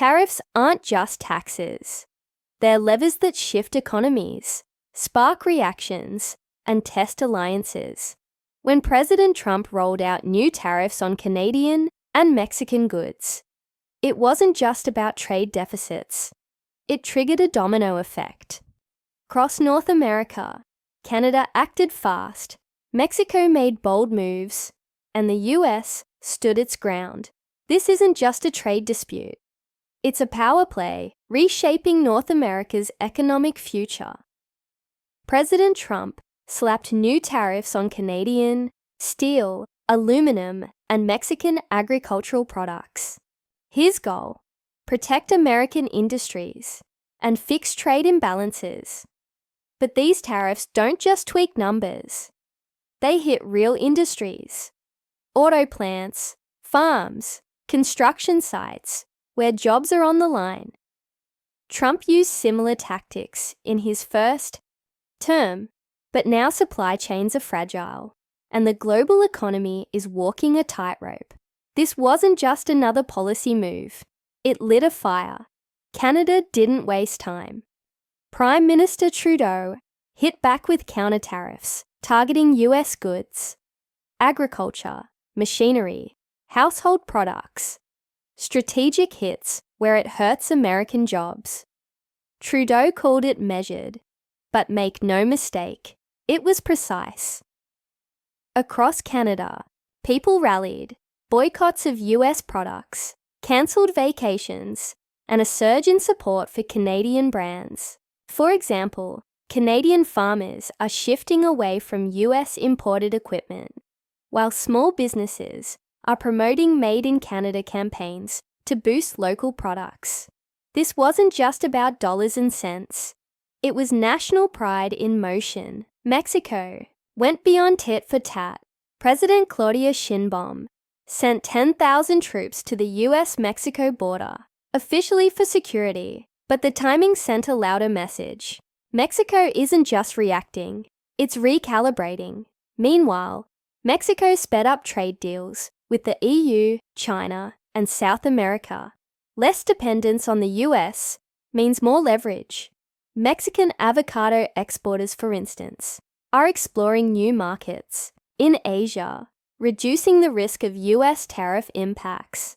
Tariffs aren't just taxes. They're levers that shift economies, spark reactions, and test alliances. When President Trump rolled out new tariffs on Canadian and Mexican goods, it wasn't just about trade deficits. It triggered a domino effect. Across North America, Canada acted fast, Mexico made bold moves, and the US stood its ground. This isn't just a trade dispute. It's a power play reshaping North America's economic future. President Trump slapped new tariffs on Canadian steel, aluminum, and Mexican agricultural products. His goal: protect American industries and fix trade imbalances. But these tariffs don't just tweak numbers. They hit real industries: auto plants, farms, construction sites, where jobs are on the line. Trump used similar tactics in his first term, but now supply chains are fragile, and the global economy is walking a tightrope. This wasn't just another policy move. It lit a fire. Canada didn't waste time. Prime Minister Trudeau hit back with counter tariffs, targeting US goods, agriculture, machinery, household products. Strategic hits where it hurts American jobs. Trudeau called it measured, but make no mistake, it was precise. Across Canada, people rallied: boycotts of US products, cancelled vacations, and a surge in support for Canadian brands. For example, Canadian farmers are shifting away from US imported equipment, while small businesses are promoting Made in Canada campaigns to boost local products. This wasn't just about dollars and cents. It was national pride in motion. Mexico went beyond tit for tat. President Claudia Sheinbaum sent 10,000 troops to the US-Mexico border, officially for security, but the timing sent a louder message. Mexico isn't just reacting, it's recalibrating. Meanwhile, Mexico sped up trade deals with the EU, China, and South America. Less dependence on the US means more leverage. Mexican avocado exporters, for instance, are exploring new markets in Asia, reducing the risk of US tariff impacts.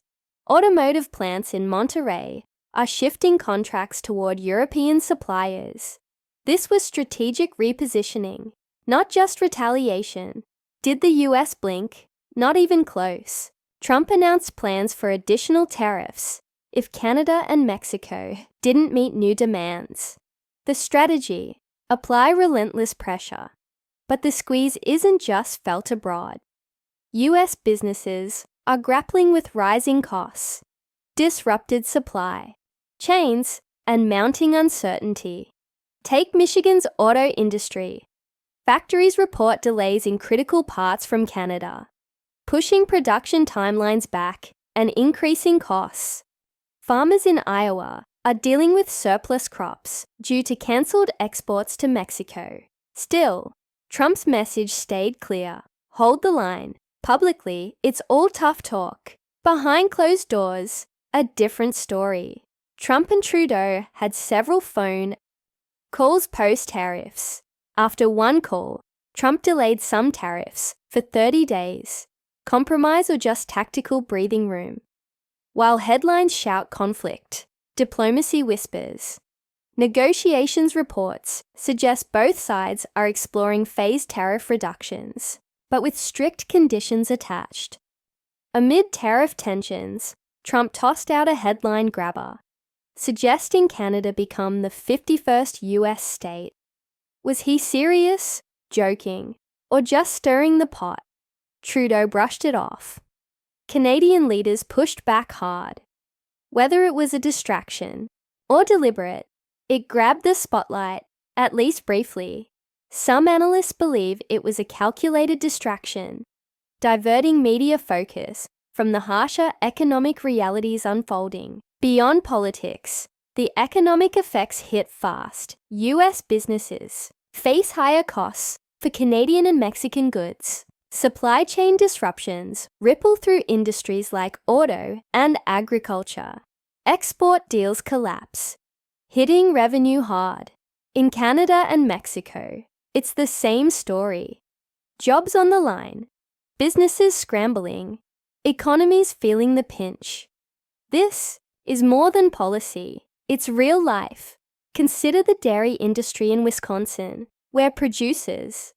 Automotive plants in Monterrey are shifting contracts toward European suppliers. This was strategic repositioning, not just retaliation. Did the US blink? Not even close. Trump announced plans for additional tariffs if Canada and Mexico didn't meet new demands. The strategy: apply relentless pressure. But the squeeze isn't just felt abroad. US businesses are grappling with rising costs, disrupted supply chains, and mounting uncertainty. Take Michigan's auto industry. Factories report delays in critical parts from Canada, pushing production timelines back and increasing costs. Farmers in Iowa are dealing with surplus crops due to cancelled exports to Mexico. Still, Trump's message stayed clear: hold the line. Publicly, it's all tough talk. Behind closed doors, a different story. Trump and Trudeau had several phone calls post-tariffs. After one call, Trump delayed some tariffs for 30 days. Compromise or just tactical breathing room? While headlines shout conflict, diplomacy whispers. Negotiations reports suggest both sides are exploring phased tariff reductions, but with strict conditions attached. Amid tariff tensions, Trump tossed out a headline grabber, suggesting Canada become the 51st US state. Was he serious, joking, or just stirring the pot? Trudeau brushed it off. Canadian leaders pushed back hard. Whether it was a distraction or deliberate, it grabbed the spotlight, at least briefly. Some analysts believe it was a calculated distraction, diverting media focus from the harsher economic realities unfolding. Beyond politics, the economic effects hit fast. US businesses face higher costs for Canadian and Mexican goods. Supply chain disruptions ripple through industries like auto and agriculture. Export deals collapse, hitting revenue hard. In Canada and Mexico, it's the same story. Jobs on the line, businesses scrambling, economies feeling the pinch. This is more than policy, it's real life. Consider the dairy industry in Wisconsin, where producers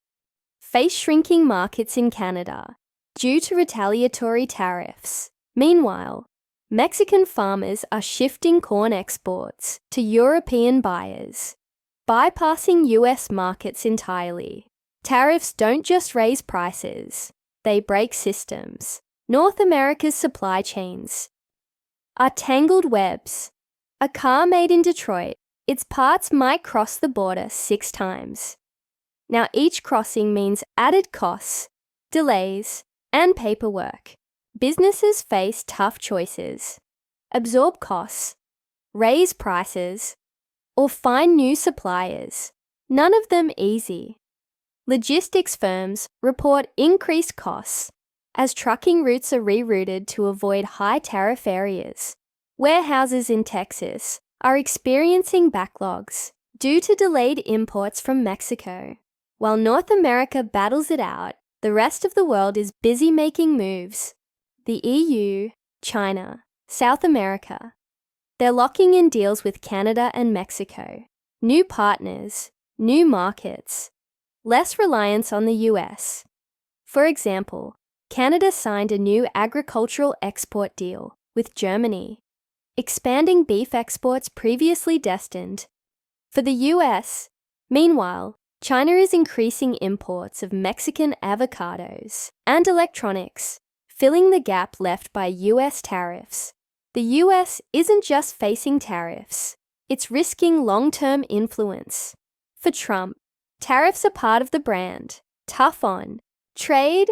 face shrinking markets in Canada due to retaliatory tariffs. Meanwhile, Mexican farmers are shifting corn exports to European buyers, bypassing US markets entirely. Tariffs don't just raise prices, they break systems. North America's supply chains are tangled webs. A car made in Detroit, its parts might cross the border 6 times. Now each crossing means added costs, delays, and paperwork. Businesses face tough choices: absorb costs, raise prices, or find new suppliers. None of them easy. Logistics firms report increased costs as trucking routes are rerouted to avoid high tariff areas. Warehouses in Texas are experiencing backlogs due to delayed imports from Mexico. While North America battles it out, the rest of the world is busy making moves. The EU, China, South America. They're locking in deals with Canada and Mexico. New partners, new markets, less reliance on the US. For example, Canada signed a new agricultural export deal with Germany, expanding beef exports previously destined for the US. Meanwhile, China is increasing imports of Mexican avocados and electronics, filling the gap left by US tariffs. The US isn't just facing tariffs, it's risking long-term influence. For Trump, tariffs are part of the brand. Tough on trade.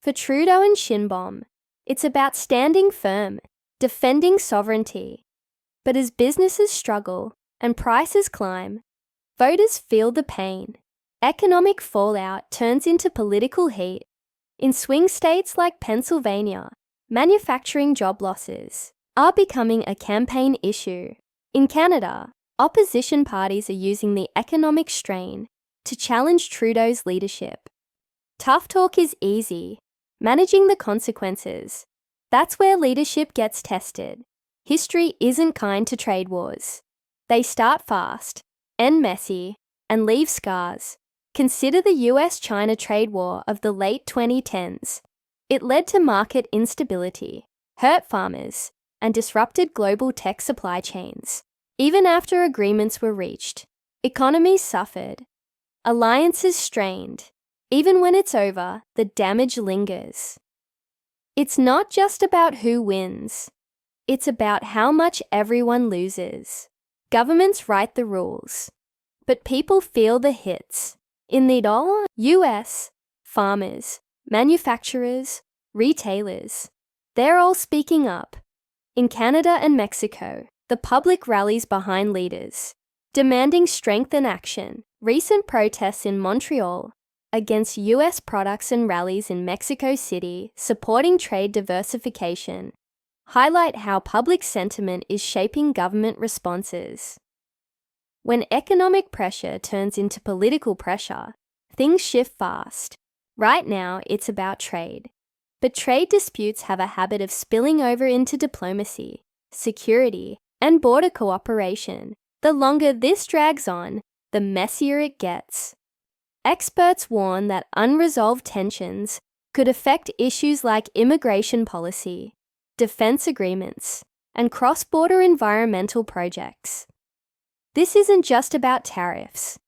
For Trudeau and Sheinbaum, it's about standing firm, defending sovereignty. But as businesses struggle and prices climb, voters feel the pain. Economic fallout turns into political heat. In swing states like Pennsylvania, manufacturing job losses are becoming a campaign issue. In Canada, opposition parties are using the economic strain to challenge Trudeau's leadership. Tough talk is easy. Managing the consequences, that's where leadership gets tested. History isn't kind to trade wars. They start fast, end messy, and leave scars. Consider the US-China trade war of the late 2010s. It led to market instability, hurt farmers, and disrupted global tech supply chains. Even after agreements were reached, economies suffered, alliances strained. Even when it's over, the damage lingers. It's not just about who wins. It's about how much everyone loses. Governments write the rules, but people feel the hits. In the dollar, US, farmers, manufacturers, retailers, they're all speaking up. In Canada and Mexico, the public rallies behind leaders, demanding strength and action. Recent protests in Montreal against US products and rallies in Mexico City supporting trade diversification highlight how public sentiment is shaping government responses. When economic pressure turns into political pressure, things shift fast. Right now, it's about trade. But trade disputes have a habit of spilling over into diplomacy, security, and border cooperation. The longer this drags on, the messier it gets. Experts warn that unresolved tensions could affect issues like immigration policy, defense agreements, and cross-border environmental projects. This isn't just about tariffs.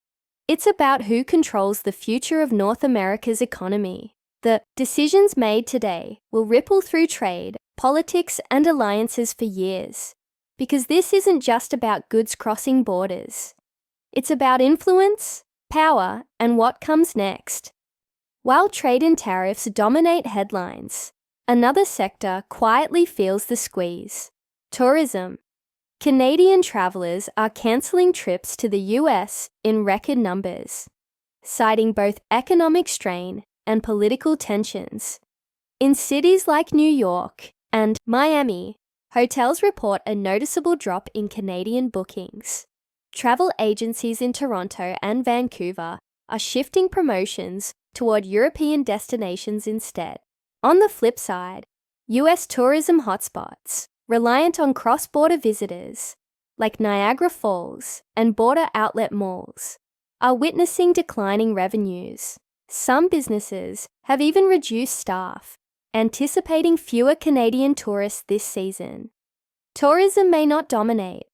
It's about who controls the future of North America's economy. The decisions made today will ripple through trade, politics, and alliances for years, because this isn't just about goods crossing borders. It's about influence, power, and what comes next. While trade and tariffs dominate headlines, another sector quietly feels the squeeze: tourism. Canadian travellers are cancelling trips to the US in record numbers, citing both economic strain and political tensions. In cities like New York and Miami, hotels report a noticeable drop in Canadian bookings. Travel agencies in Toronto and Vancouver are shifting promotions toward European destinations instead. On the flip side, US tourism hotspots, reliant on cross-border visitors, like Niagara Falls and border outlet malls, are witnessing declining revenues. Some businesses have even reduced staff, anticipating fewer Canadian tourists this season. Tourism may not dominate,